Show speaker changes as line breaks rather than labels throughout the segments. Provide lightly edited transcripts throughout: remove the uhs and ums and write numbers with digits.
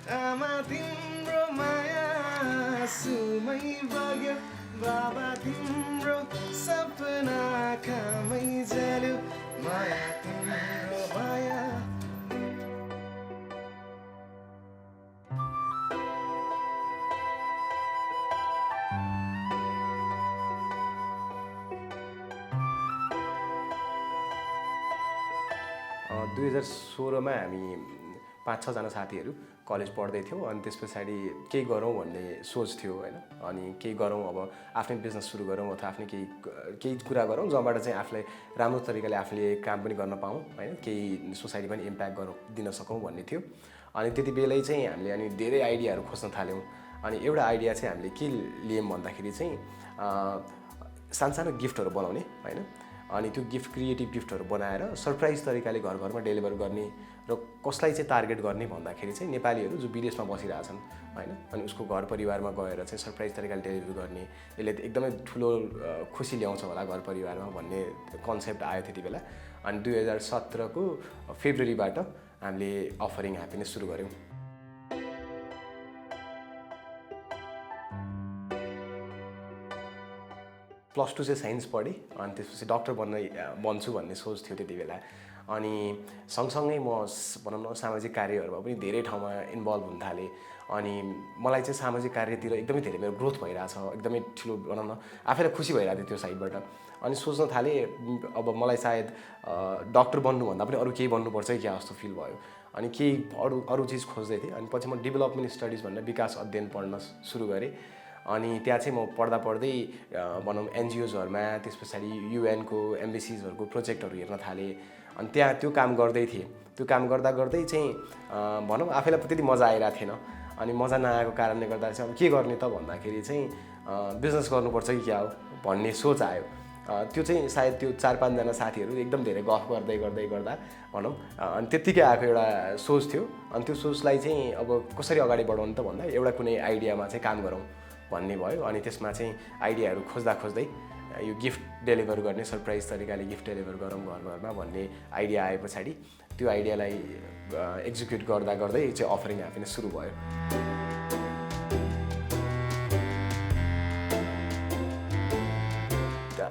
आमा तिम्रो माया सुमै बग्यो बाबा तिम्रो सपना आँखामै जल्यो माया तिम्रो माया 2016मा हामी 5-6 जना साथीहरू कलेज पढ्दै थियौँ अनि त्यस पछाडि केही गरौँ भन्ने सोच थियो हैन अनि केही गरौँ अब आफ्नै बिजनेस सुरु गरौँ अथवा आफ्नै केही कुरा गरौँ जहाँबाट चाहिँ आफूलाई राम्रो तरिकाले आफूले काम पनि गर्न पाऊँ हैन केही सोसाइटी पनि इम्प्याक्ट गरौँ दिन सकौँ भन्ने थियो अनि त्यति बेलै चाहिँ हामीले अनि धेरै आइडियाहरू खोज्न थाल्यौँ अनि एउटा आइडिया चाहिँ हामीले के लियौँ भन्दाखेरि चाहिँ सानसानो गिफ्टहरू बनाउने हैन अनि त्यो क्रिएटिभ गिफ्टहरू बनाएर सरप्राइज तरिकाले घर घरमा डेलिभर गर्ने र कसलाई चाहिँ टार्गेट गर्ने भन्दाखेरि चाहिँ नेपालीहरू जो विदेशमा बसिरहेछन् हैन अनि उसको घर परिवारमा गएर चाहिँ सरप्राइज तरिकाले डेलिभर गर्ने यसले एकदमै ठुलो खुसी ल्याउँछ होला घर परिवारमा भन्ने कन्सेप्ट आयो त्यति बेला अनि 2017 को फेब्रुअरीबाट हामीले अफरिङ ह्याप्पिनेस सुरु गर्यौं +2 चाहिँ साइन्स पढेँ अनि त्यसपछि डाक्टर बन्छु भन्ने सोच थियो त्यति बेला अनि सँगसँगै म भनौँ न सामाजिक कार्यहरूमा पनि धेरै ठाउँमा इन्भल्भ हुन थालेँ अनि मलाई चाहिँ सामाजिक कार्यतिर एकदमै धेरै मेरो ग्रोथ भइरहेछ एकदमै ठुलो भनौँ न आफैलाई खुसी भइरहेको थियो त्यो साइडबाट अनि सोच्न थालेँ अब मलाई सायद डाक्टर बन्नुभन्दा पनि अरू केही बन्नुपर्छ क्या जस्तो फिल भयो अनि केही अरू चिज खोज्दै थिएँ अनि पछि म डेभलपमेन्ट स्टडिज भन्ने विकास अध्ययन पढ्न सुरु गरेँ अनि त्यहाँ चाहिँ म पढ्दै भनौँ एनजिओजहरुमा त्यस पछाडि युएनको एम्बेसीजहरुको प्रोजेक्टहरू हेर्न थालेँ अनि त्यहाँ त्यो काम गर्दै थिएँ त्यो काम गर्दै चाहिँ भनौँ आफैलाई त्यति मजा आइरहेको थिएन अनि मजा नआएको कारणले गर्दा चाहिँ अब के गर्ने त भन्दाखेरि चाहिँ बिजनेस गर्नुपर्छ कि क्या हो भन्ने सोच आयो त्यो चाहिँ सायद त्यो 4-5 जना साथीहरू एकदम धेरै गफ गर्दा भनौँ अनि त्यतिकै आएको एउटा सोच थियो अनि त्यो सोचलाई चाहिँ अब कसरी अगाडि बढाउनु त भन्दा एउटा कुनै आइडियामा चाहिँ काम गरौँ भन्ने भयो अनि त्यसमा चाहिँ आइडियाहरू खोज्दै यो गिफ्ट डेलिभर गर्ने सरप्राइज तरिकाले गिफ्ट डेलिभर गरौँ घरमा भन्ने आइडिया आए पछाडि त्यो आइडियालाई एक्जिक्युट गर्दै चाहिँ अफरिङ ह्याप्पिनेस सुरु भयो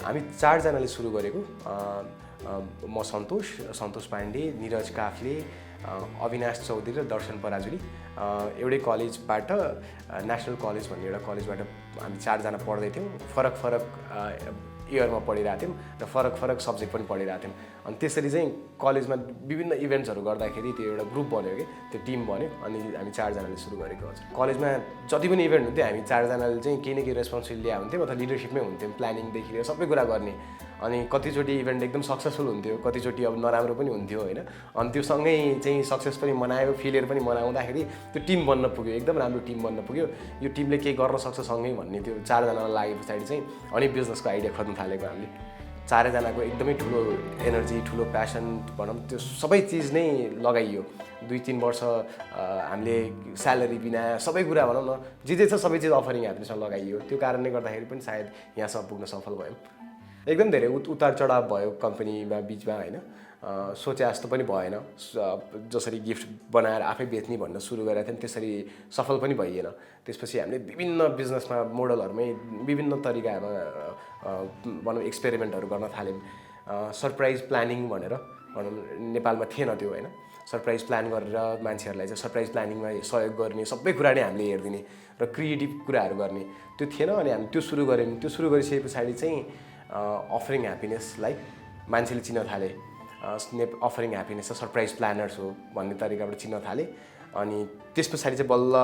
हामी 4 जनाले सुरु गरेको म सन्तोष पाण्डे निरज काफले अविनाश चौधरी र दर्शन पराजुली एउटै कलेजबाट नेशनल कलेज भन्ने एउटा कलेजबाट हामी 4 जना पढ्दै थियौँ फरक इयरमा पढिरहेको थियौँ र फरक सब्जेक्ट पनि पढिरहेको थियौँ अनि त्यसरी चाहिँ कलेजमा विभिन्न इभेन्ट्सहरू गर्दाखेरि त्यो एउटा ग्रुप बन्यो कि त्यो टिम बन्यो अनि हामी 4 जनाले सुरु गरेको हजुर कलेजमा जति पनि इभेन्ट हुन्थ्यो हामी 4 जनाले चाहिँ केही न केही रेस्पोन्सिबिलिटी ल्या हुन्थ्यौँ अथवा लिडरसिपमै हुन्थ्यौँ प्लानिङदेखि लिएर सबै कुरा गर्ने अनि कतिचोटि इभेन्ट एकदम सक्सेसफुल हुन्थ्यो कतिचोटि अब नराम्रो पनि हुन्थ्यो हैन अनि त्यो सँगै चाहिँ सक्सेस पनि मनायो फेलियर पनि मनाउँदाखेरि त्यो टिम बन्न पुग्यो एकदम राम्रो टिम बन्न पुग्यो यो टिमले केही गर्न सक्छ सँगै भन्ने त्यो 4 जनालाई लागे पछाडि चाहिँ अनि बिजनेसको आइडिया खोज्न थालेको हामीले 4 जनाको एकदमै ठुलो एनर्जी ठुलो प्यासन भनौँ त्यो सबै चिज नै लगाइयो 2-3 वर्ष हामीले स्यालेरी बिना सबै कुरा भनौँ न जे छ सबै चिज अफरिङ ह्याप्पिनेसमा लगाइयो त्यो कारणले गर्दाखेरि पनि सायद यहाँसम्म पुग्न सफल भयौँ एकदम धेरै उतार चढाव भयो कम्पनीमा बीचमा हैन सोचे जस्तो पनि भएन जसरी गिफ्ट बनाएर आफै बेच्ने भन्न सुरु गरेका थियौँ त्यसरी सफल पनि भइएन त्यसपछि हामीले विभिन्न बिजनेसमा मोडलहरुमै विभिन्न तरिकामा भनौँ एक्सपेरिमेन्टहरू गर्न थाल्यौँ सरप्राइज प्लानिङ भनेर भनौँ नेपालमा थिएन त्यो हैन सरप्राइज प्लान गरेर मान्छेहरूलाई चाहिँ सरप्राइज प्लानिङमा सहयोग गर्ने सबै कुरा नै हामीले हेर्दिने र क्रिएटिभ कुराहरू गर्ने त्यो थिएन अनि हामी त्यो सुरु गर्यौँ त्यो सुरु गरिसके पछाडि चाहिँ अफरिङ ह्याप्पिनेसलाई मान्छेले चिन्न थाले अफरिङ ह्याप्पिनेस सरप्राइज प्लानर्स हो भन्ने तरिकाबाट चिन्न थाले अनि त्यस पछाडि चाहिँ बल्ल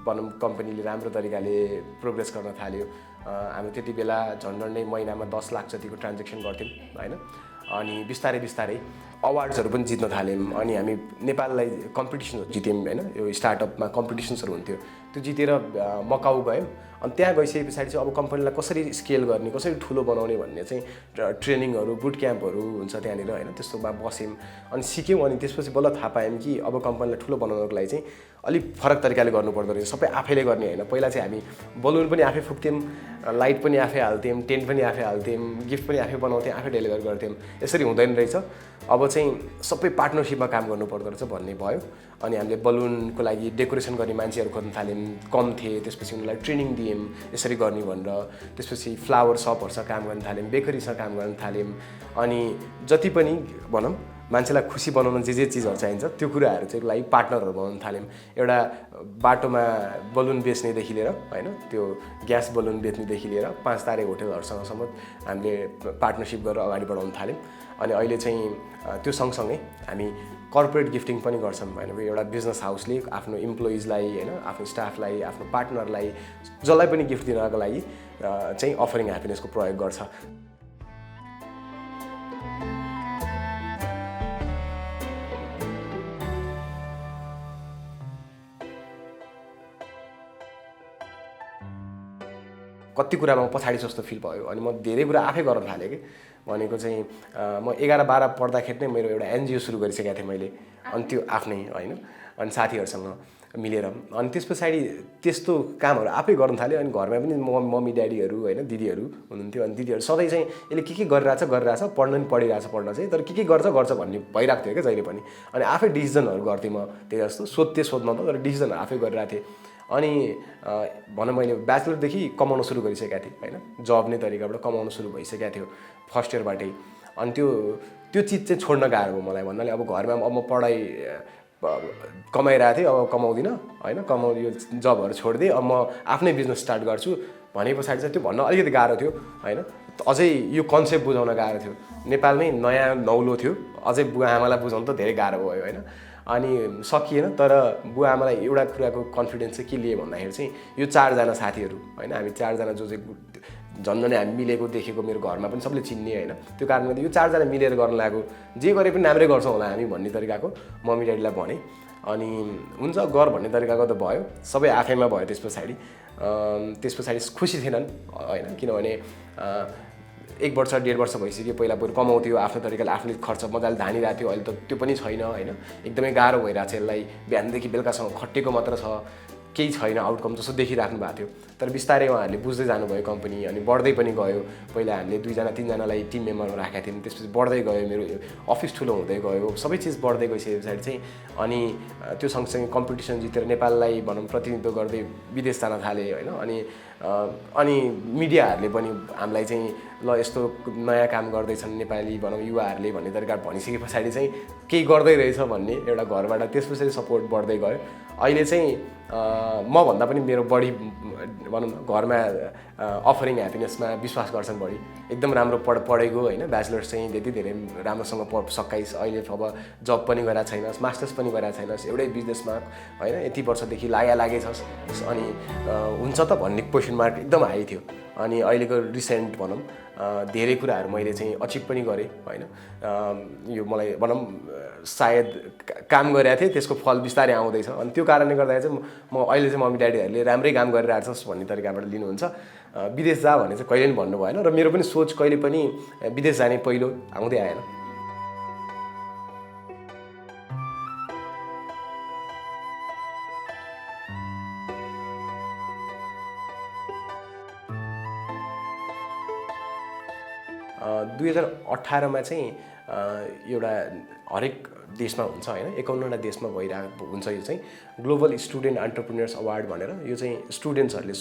भनौँ कम्पनीले राम्रो तरिकाले प्रोग्रेस गर्न थाल्यो हामी त्यति बेला झन्डै महिनामा 10 लाख जतिको ट्रान्ज्याक्सन गर्थ्यौँ हैन अनि बिस्तारै अवार्ड्सहरू पनि जित्न थाल्यौँ अनि हामी नेपाललाई कम्पिटिसनहरू जित्यौँ हैन यो स्टार्टअपमा कम्पिटिसन्सहरू हुन्थ्यो त्यो जितेर मकाउ गयौँ अनि त्यहाँ गइसके पछाडि चाहिँ अब कम्पनीलाई कसरी स्केल गर्ने कसरी ठुलो बनाउने भन्ने चाहिँ ट्रेनिङहरू बुट क्याम्पहरू हुन्छ त्यहाँनिर हैन त्यस्तोमा बस्यौँ अनि सिक्यौँ अनि त्यसपछि बल्ल थाहा पायौँ कि अब कम्पनीलाई ठुलो बनाउनको लागि चाहिँ अलिक फरक तरिकाले गर्नुपर्दो रहेछ सबै आफैले गर्ने हैन पहिला चाहिँ हामी बलुन पनि आफै फुक्थ्यौँ लाइट पनि आफै हाल्थ्यौँ टेन्ट पनि आफै हाल्थ्यौँ गिफ्ट पनि आफै बनाउँथ्यौँ आफै डेलिभर गर्थ्यौँ यसरी हुँदैन रहेछ अब चाहिँ सबै पार्टनरसिपमा काम गर्नुपर्दो रहेछ भन्ने भयो। अनि हामीले बलुनको लागि डेकोरेसन गर्ने मान्छेहरू खोज्न थाल्यौँ, कम थिए। त्यसपछि उनीहरूलाई ट्रेनिङ दियौँ यसरी गर्ने भनेर। त्यसपछि फ्लावर सपहरूसँग काम गर्न थाल्यौँ, बेकरीसँग काम गर्न थाल्यौँ। अनि जति पनि भनौँ मान्छेलाई खुसी बनाउन जे चिजहरू चाहिन्छ त्यो कुराहरू चाहिँ लागि पार्टनरहरू बनाउन थाल्यौँ। एउटा बाटोमा बलुन बेच्नेदेखि लिएर होइन, त्यो ग्यास बलुन बेच्नेदेखि लिएर 5 तारे होटलहरूसँगसम्म हामीले पार्टनरसिप गरेर अगाडि बढाउन थाल्यौँ। अनि अहिले चाहिँ त्यो सँगसँगै हामी कर्पोरेट गिफ्टिङ पनि गर्छौँ होइन। एउटा बिजनेस हाउसले आफ्नो इम्प्लोइजलाई होइन, आफ्नो स्टाफलाई, आफ्नो पार्टनरलाई, जसलाई पनि गिफ्ट दिनको लागि चाहिँ अफरिङ ह्याप्पिनेसको प्रयोग गर्छ। कति कुरामा म पछाडि जस्तो फिल भयो। अनि म धेरै कुरा आफै गर्न थालेँ कि भनेको चाहिँ म 11-12 पढ्दाखेरि नै मेरो एउटा एनजिओ सुरु गरिसकेको थिएँ मैले। अनि त्यो आफ्नै होइन, अनि साथीहरूसँग मिलेर। अनि त्यस पछाडि त्यस्तो कामहरू आफै गर्न थालेँ। अनि घरमा पनि मम्मी ड्याडीहरू होइन, दिदीहरू हुनुहुन्थ्यो। अनि दिदीहरू सधैँ चाहिँ यसले के गरिरहेछ, पढ्न पनि पढिरहेछ, पढ्न चाहिँ तर के गर्छ भन्ने भइरहेको थियो क्या जहिले पनि। अनि आफै डिसिजनहरू गर्थेँ म त्यही जस्तो, सोध्न त तर डिसिजनहरू आफै गरिरहेको थिएँ। अनि भनौँ मैले ब्याचलरदेखि कमाउन सुरु गरिसकेको थिएँ होइन, जब नै तरिकाबाट कमाउन सुरु भइसकेको थियो फर्स्ट इयरबाटै। अनि त्यो चिज चाहिँ छोड्न गाह्रो हो मलाई। भन्नाले अब घरमा अब म पढाइ कमाइरहेको थिएँ, अब कमाउँदिनँ होइन, यो जबहरू छोडिदिएँ, अब म आफ्नै बिजनेस स्टार्ट गर्छु भने पछाडि चाहिँ त्यो भन्न अलिकति गाह्रो थियो होइन। अझै यो कन्सेप्ट बुझाउन गाह्रो थियो। नेपालमै नयाँ नौलो थियो, अझै बुवा आमालाई बुझाउनु त धेरै गाह्रो भयो होइन। अनि सकिएन। तर बुवा आमालाई एउटा कुराको कन्फिडेन्स चाहिँ के लिए भन्दाखेरि चाहिँ यो 4 जना साथीहरू होइन, हामी 4 जना जो चाहिँ झन्झनै हामी मिलेको देखेको, मेरो घरमा पनि सबले चिन्ने होइन, त्यो कारणले गर्दा यो 4 जना मिलेर गर्न लागेको, जे गरे पनि राम्रै गर्छौँ होला हामी भन्ने तरिकाको मम्मी ड्याडीलाई भने। अनि हुन्छ गर भन्ने तरिकाको त भयो, सबै आफैमा भयो। त्यस पछाडि खुसी थिएनन् होइन, किनभने 1 वर्ष 1.5 वर्ष भइसक्यो। पहिला बरु कमाउँथ्यो आफ्नो तरिकाले, आफ्नो खर्च मजाले धानिरहेको थियो। अहिले त त्यो पनि छैन होइन, एकदमै गाह्रो भइरहेको छ। यसलाई बिहानदेखि बेलुकासम्म खटेको मात्र छ, केही छैन आउटकम जस्तो देखिराख्नु भएको थियो। तर बिस्तारै उहाँहरूले बुझ्दै जानुभयो कम्पनी, अनि बढ्दै पनि गयो। पहिला हामीले 2-3जनालाई टिम मेम्बरमा राखेका थियौँ, त्यसपछि बढ्दै गयो, मेरो अफिस ठुलो हुँदै गयो, सबै चिज बढ्दै गइसके पछाडि चाहिँ अनि त्यो सँगसँगै कम्पिटिसन जितेर नेपाललाई भनौँ प्रतिनिधित्व गर्दै विदेश जान थालेँ होइन। अनि मिडियाहरूले पनि हामीलाई चाहिँ ल यस्तो नयाँ काम गर्दैछन् नेपाली भनौँ युवाहरूले भन्ने तरिका भनिसके पछाडि चाहिँ केही गर्दै रहेछ भन्ने एउटा घरबाट त्यस पछाडि सपोर्ट बढ्दै गयो। अहिले चाहिँ मभन्दा पनि मेरो बढी भनौँ न घरमा अफरिङ ह्याप्पिनेसमा विश्वास गर्छन् बढी। एकदम राम्रो पढेको होइन, ब्याचलर्स चाहिँ त्यति धेरै राम्रोसँग सकाइस्, अहिले अब जब पनि गरेको छैनस्, मास्टर्स पनि गरेको छैनस्, एउटै बिजनेसमा होइन यति वर्षदेखि लागेछस्, अनि हुन्छ त भन्ने क्वेसन मार्क एकदम हाई थियो। अनि अहिलेको रिसेन्ट भनौँ धेरै कुराहरू मैले चाहिँ अचिभ पनि गरेँ होइन। यो मलाई भनौँ सायद काम गरेको थिएँ, त्यसको फल बिस्तारै आउँदैछ। अनि त्यो कारणले गर्दाखेरि चाहिँ म अहिले चाहिँ मम्मी ड्याडीहरूले राम्रै काम गरिरहेको छस् भन्ने तरिकाबाट लिनुहुन्छ। विदेश जा भन्ने चाहिँ कहिले पनि भन्नु भएन, र मेरो पनि सोच कहिले पनि विदेश जाने पहिलो आउँदै आएन। 2018मा चाहिँ एउटा हरेक देशमा हुन्छ होइन, 51वटा देशमा भइरहेको हुन्छ। यो चाहिँ ग्लोबल स्टुडेन्ट एन्टरप्रेन्योर्स अवार्ड भनेर, यो चाहिँ स्टुडेन्ट्सहरूले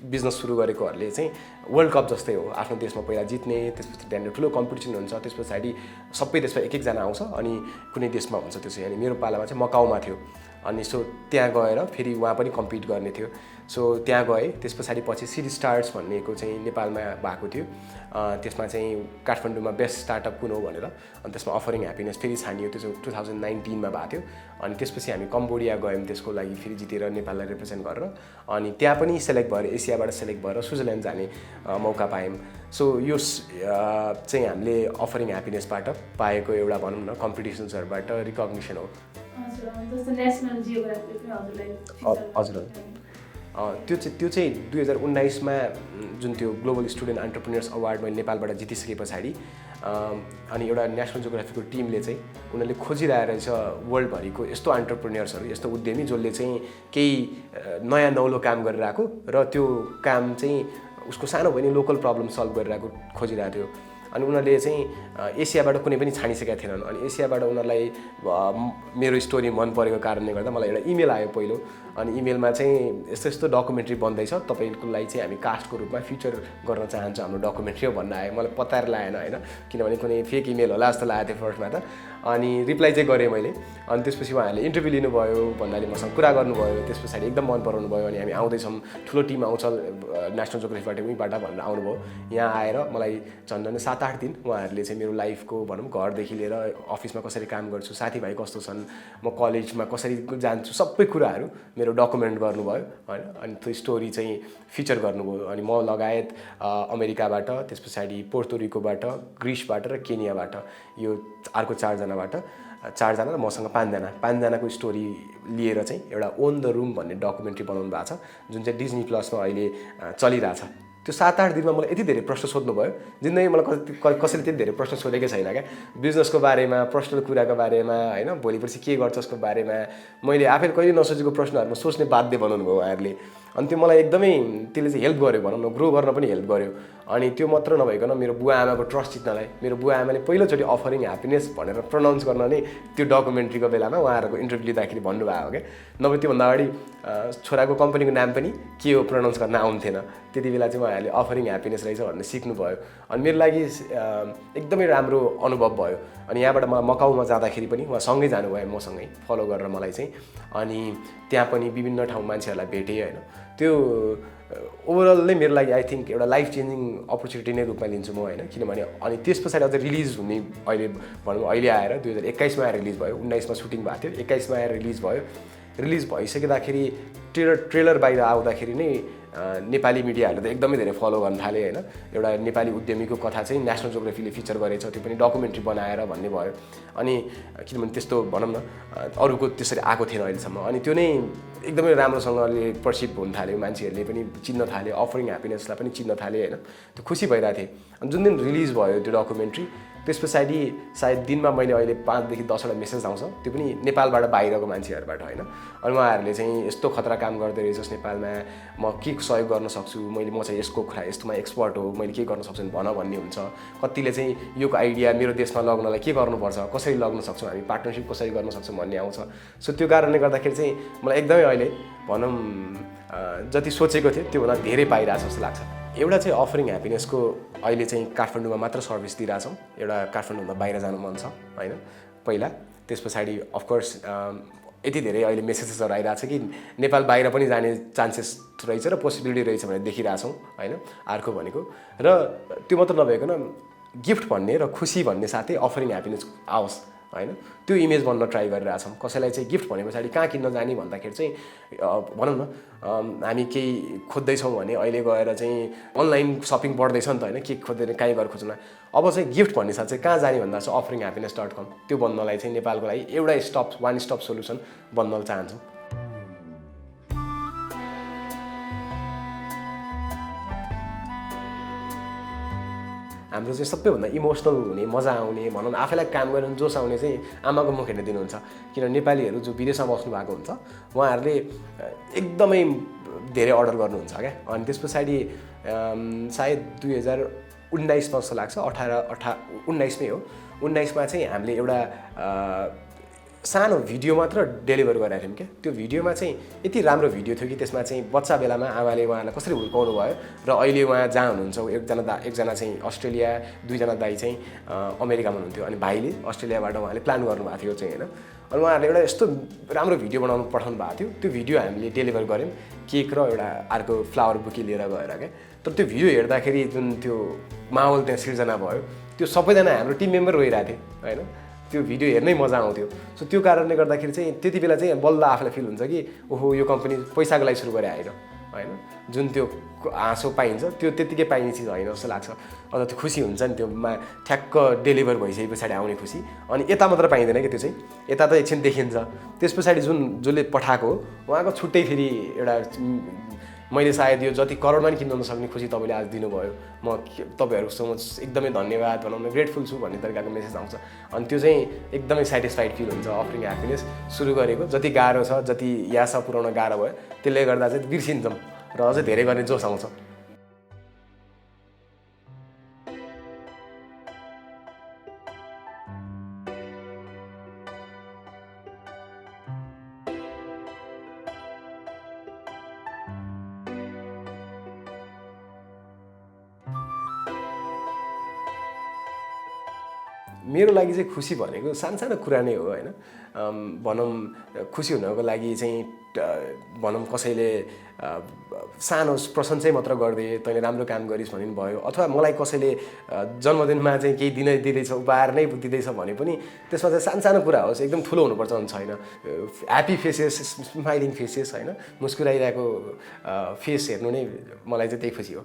बिजनेस सुरु गरेकोहरूले चाहिँ वर्ल्ड कप जस्तै हो, आफ्नो देशमा पहिला जित्ने, त्यसपछि त्यहाँनिर ठुलो कम्पिटिसन हुन्छ, त्यस पछाडि सबै देशमा एक एकजना आउँछ, अनि कुनै देशमा हुन्छ त्यो चाहिँ। अनि मेरो पालामा चाहिँ मकाउमा थियो। अनि सो त्यहाँ गएर फेरि उहाँ पनि कम्पिट गर्ने थियो। सो त्यहाँ गएँ। त्यस पछाडि पछि सिटी स्टार्स भन्नेको चाहिँ नेपालमा भएको थियो। त्यसमा चाहिँ काठमाडौँमा बेस्ट स्टार्टअप कुन हो भनेर, अनि त्यसमा अफरिङ ह्याप्पिनेस फेरि छानियो। त्यो चाहिँ 2019मा भएको थियो। अनि त्यसपछि हामी कम्बोडिया गयौँ त्यसको लागि, फेरि जितेर नेपाललाई रिप्रेजेन्ट गरेर। अनि त्यहाँ पनि सेलेक्ट भएर एसियाबाट सेलेक्ट भएर स्विजरल्यान्ड जाने मौका पायौँ। सो यो चाहिँ हामीले अफरिङ ह्याप्पिनेसबाट पाएको एउटा भनौँ न कम्पिटिसन्सहरूबाट रिकग्निसन हो। हजुर त्यो चाहिँ 2019मा जुन त्यो ग्लोबल स्टुडेन्ट एन्टरप्रेन्योर्स अवार्ड मैले नेपालबाट जितिसके पछाडि अनि एउटा नेसनल जियोग्राफीको टिमले चाहिँ उनीहरूले खोजिरहेको रहेछ वर्ल्डभरिको यस्तो एन्टरप्रेन्योर्सहरू, यस्तो उद्यमी जसले चाहिँ केही नयाँ नौलो काम गरिरहेको र त्यो काम चाहिँ उसको सानो भए नि लोकल प्रब्लम सल्भ गरिरहेको खोजिरहेको थियो। अनि उनीहरूले चाहिँ एसियाबाट कुनै पनि छानिसकेका थिएनन्। अनि एसियाबाट उनीहरूलाई मेरो स्टोरी मन परेको कारणले गर्दा मलाई एउटा इमेल आयो पहिलो। अनि इमेलमा चाहिँ यस्तो यस्तो डकुमेन्ट्री बन्दैछ, तपाईँको लागि चाहिँ हामी कास्टको रूपमा फिचर गर्न चाहन्छौँ, हाम्रो डकुमेन्ट्री हो भन्न आयो। मलाई पत्ताएर लागेन होइन, किनभने कुनै फेक इमेल होला जस्तो लागेको थियो फर्स्टमा त। अनि रिप्लाई चाहिँ गरेँ मैले। अनि त्यसपछि उहाँहरूले इन्टरभ्यू लिनुभयो, भन्नाले मसँग कुरा गर्नुभयो। त्यस पछाडि एकदम मन पराउनु भयो। अनि हामी आउँदैछौँ, ठुलो टिम आउँछ नेसनल जियोग्राफीबाट उहीँबाट भनेर आउनुभयो। यहाँ आएर मलाई झन् 7-8 दिन उहाँहरूले चाहिँ मेरो लाइफको भनौँ घरदेखि लिएर अफिसमा कसरी काम गर्छु, साथीभाइ कस्तो छन्, म कलेजमा कसरी जान्छु, सबै कुराहरू मेरो डकुमेन्ट गर्नुभयो होइन। अनि त्यो स्टोरी चाहिँ फिचर गर्नुभयो। अनि म लगायत अमेरिकाबाट, त्यस पछाडि पोर्तोरिकोबाट, ग्रिसबाट र केनियाबाट, यो अर्को 4जना र मसँग 5जनाको स्टोरी लिएर चाहिँ एउटा ओन द रुम भन्ने डकुमेन्ट्री बनाउनु भएको छ, जुन चाहिँ डिज्नी प्लसमा अहिले चलिरहेछ। त्यो 7-8 दिनमा मलाई यति धेरै प्रश्न सोध्नुभयो, जिन्दगीमा मलाई कसैले त्यति धेरै प्रश्न सोधेकै छैन क्या। बिजनेसको बारेमा, पर्सनल कुराको बारेमा होइन, भोलि पर्सि के गर्छ उसको बारेमा मैले आफैले कहिले नसोचेको प्रश्नहरूमा सोच्ने बाध्य बनाउनु भयो उहाँहरूले। अनि त्यो मलाई एकदमै त्यसले चाहिँ हेल्प गर्यो भनौँ न, ग्रो गर्न पनि हेल्प गर्यो। अनि त्यो मात्र नभइकन मेरो बुवा आमाको ट्रस्ट जित्नलाई मेरो बुवा आमाले पहिलोचोटि अफरिङ ह्याप्पिनेस भनेर प्रोनाउन्स गर्न नै त्यो डकुमेन्ट्रीको बेलामा उहाँहरूको इन्टरभ्यू लिँदाखेरि भन्नुभएको हो क्या। नभए त्योभन्दा अगाडि छोराको कम्पनीको नाम पनि के हो प्रोनाउन्स गर्न आउँथेन। त्यति बेला चाहिँ उहाँहरूले अफरिङ ह्याप्पिनेस रहेछ भनेर सिक्नुभयो। अनि मेरो लागि एकदमै राम्रो अनुभव भयो। अनि यहाँबाट म मकाउमा जाँदाखेरि पनि उहाँ सँगै जानुभयो मसँगै फलो गरेर मलाई चाहिँ। अनि त्यहाँ पनि विभिन्न ठाउँ मान्छेहरूलाई भेटेँ होइन। त्यो ओभरअल नै मेरो लागि आई थिङ्क एउटा लाइफ चेन्जिङ अपर्च्युनिटी नै रूपमा लिन्छु म होइन। किनभने अनि त्यस पछाडि अझ रिलिज हुने अहिले भनौँ अहिले आएर 2021मा आएर रिलिज भयो, 19मा सुटिङ भएको थियो, 21मा आएर रिलिज भयो। रिलिज भइसकिँदाखेरि ट्रेलर बाहिर आउँदाखेरि नै नेपाली मिडियाहरूले त एकदमै धेरै फलो गर्न थाले होइन। एउटा नेपाली उद्यमीको कथा चाहिँ नेसनल जियोग्राफीले फिचर गरेछ, त्यो पनि डकुमेन्ट्री बनाएर भन्ने भयो। अनि किनभने त्यस्तो भनौँ न अरूको त्यसरी आएको थिएन अहिलेसम्म। अनि त्यो नै एकदमै राम्रोसँगले पर्सिभ हुन थाल्यो, मान्छेहरूले पनि चिन्न थाल्यो, अफरिङ ह्याप्पिनेसलाई पनि चिन्न थाले होइन। त्यो खुसी भइरहेको थिएँ। अनि जुन दिन रिलिज भयो त्यो डकुमेन्ट्री, त्यस पछाडि सायद दिनमा मैले अहिले 5 देखि 10वटा मेसेज आउँछ, त्यो पनि नेपालबाट बाहिरको मान्छेहरूबाट होइन। अनि उहाँहरूले चाहिँ यस्तो खतरा काम गर्दै रहेछस् नेपालमा, म के सहयोग गर्न सक्छु, म चाहिँ यसको यस्तोमा एक्सपर्ट हो, मैले के गर्न सक्छु भन भन्ने हुन्छ। कतिले चाहिँ यो आइडिया मेरो देशमा लग्नलाई के गर्नुपर्छ, कसरी लग्न सक्छौँ हामी, पार्टनरसिप कसरी गर्न सक्छौँ भन्ने आउँछ। सो त्यो कारणले गर्दाखेरि चाहिँ मलाई एकदमै अहिले भनौँ जति सोचेको थिएँ त्योभन्दा धेरै पाइरहेछ जस्तो लाग्छ। एउटा चाहिँ अफरिङ ह्याप्पिनेसको अहिले चाहिँ काठमाडौँमा मात्र सर्भिस दिइरहेछौँ। एउटा काठमाडौँभन्दा बाहिर जानु मन छ होइन पहिला। त्यस पछाडि अफकोर्स यति धेरै अहिले मेसेजेसहरू आइरहेको छ कि नेपाल बाहिर पनि जाने चान्सेस रहेछ र पोसिबिलिटी रहेछ भनेर देखिरहेछौँ होइन। अर्को भनेको र त्यो मात्र नभइकन गिफ्ट भन्ने र खुसी भन्ने साथै अफरिङ ह्याप्पिनेस आओस् होइन, त्यो इमेज बन्न ट्राई गरिरहेछौँ। कसैलाई चाहिँ गिफ्ट भने पछाडि कहाँ किन्न जाने भन्दाखेरि चाहिँ भनौँ न हामी केही खोज्दैछौँ भने अहिले गएर चाहिँ अनलाइन सपिङ बढ्दैछ नि त होइन, के खोज्दैन कहीँ गएर खोज्न। अब चाहिँ गिफ्ट भन्ने साथ चाहिँ कहाँ जाने भन्दा चाहिँ offerinhappiness.com त्यो बन्नलाई चाहिँ नेपालको लागि एउटा वान स्टप सोल्युसन बन्न चाहन्छौँ। हाम्रो चाहिँ सबैभन्दा इमोसनल हुने, मजा आउने, भनौँ न आफैलाई काम गर्न जोस आउने चाहिँ आमाको मुख हेर्न दिनुहुन्छ। किनभने नेपालीहरू जो विदेशमा बस्नु भएको हुन्छ उहाँहरूले एकदमै धेरै अर्डर गर्नुहुन्छ क्या। अनि त्यस पछाडि सायद 2019मा जस्तो लाग्छ, 19मै हो, 19मा चाहिँ हामीले एउटा सानो भिडियो मात्र डेलिभर गरेका थियौँ क्या। त्यो भिडियोमा चाहिँ यति राम्रो भिडियो थियो कि त्यसमा चाहिँ बच्चा बेलामा आमाले उहाँलाई कसरी हुर्काउनु भयो र अहिले उहाँ जहाँ हुनुहुन्छ एकजना चाहिँ अस्ट्रेलिया, 2जना दाइ चाहिँ अमेरिकामा हुनुहुन्थ्यो। अनि भाइले अस्ट्रेलियाबाट उहाँले प्लान गर्नुभएको थियो चाहिँ होइन। अनि उहाँहरूले एउटा यस्तो राम्रो भिडियो बनाउनु पठाउनु भएको थियो। त्यो भिडियो हामीले डेलिभर गऱ्यौँ, केक र एउटा अर्को फ्लावर बुके लिएर गएर क्या। तर त्यो भिडियो हेर्दाखेरि जुन त्यो माहौल त्यहाँ सिर्जना भयो, त्यो सबैजना हाम्रो टिम मेम्बर रोइरहेको थियो होइन। त्यो भिडियो हेर्नै मजा आउँथ्यो। सो त्यो कारणले गर्दाखेरि चाहिँ त्यति बेला चाहिँ बल्ल आफूलाई फिल हुन्छ कि ओहो यो कम्पनी पैसाको लागि सुरु गरे आएर होइन। जुन त्यो हाँसो पाइन्छ त्यो त्यत्तिकै पाइने चिज होइन जस्तो लाग्छ। अझ त्यो खुसी हुन्छ नि, त्योमा ठ्याक्क डेलिभर भइसके पछाडि आउने खुसी। अनि यता मात्र पाइँदैन कि त्यो चाहिँ, यता त एकछिन देखिन्छ। त्यस पछाडि जसले पठाएको उहाँको छुट्टै फेरि एउटा मैले सायद यो जति करोडमा नि किन्न नसक्ने खुसी तपाईँले आज दिनुभयो, म तपाईँहरूसँग एकदमै धन्यवाद भनौँ न, ग्रेटफुल छु भन्ने तरिकाको मेसेज आउँछ। अनि त्यो चाहिँ एकदमै सेटिस्फाइड फिल हुन्छ। अफरिङ ह्याप्पिनेस सुरु गरेको जति गाह्रो छ, जति यहाँसम्म पुर्याउन गाह्रो भयो, त्यसले गर्दा चाहिँ बिर्सिन्छौँ र अझै धेरै गर्ने जोस आउँछ। मेरो लागि चाहिँ खुसी भनेको सानो कुरा नै हो होइन। भनौँ खुसी हुनको लागि चाहिँ भनौँ कसैले सानो प्रशंसै मात्र गरिदिए तैँले राम्रो काम गरिस् भन्ने भयो, अथवा मलाई कसैले जन्मदिनमा चाहिँ केही दिँदैछ उपहार नै दिँदैछ भने पनि त्यसमा चाहिँ सानो कुरा होस्, एकदम ठुलो हुनुपर्छ भने छैन। ह्याप्पी फेसेस, स्माइलिङ फेसेस होइन, मुस्कुराइरहेको फेस हेर्नु नै मलाई चाहिँ त्यही खुसी हो।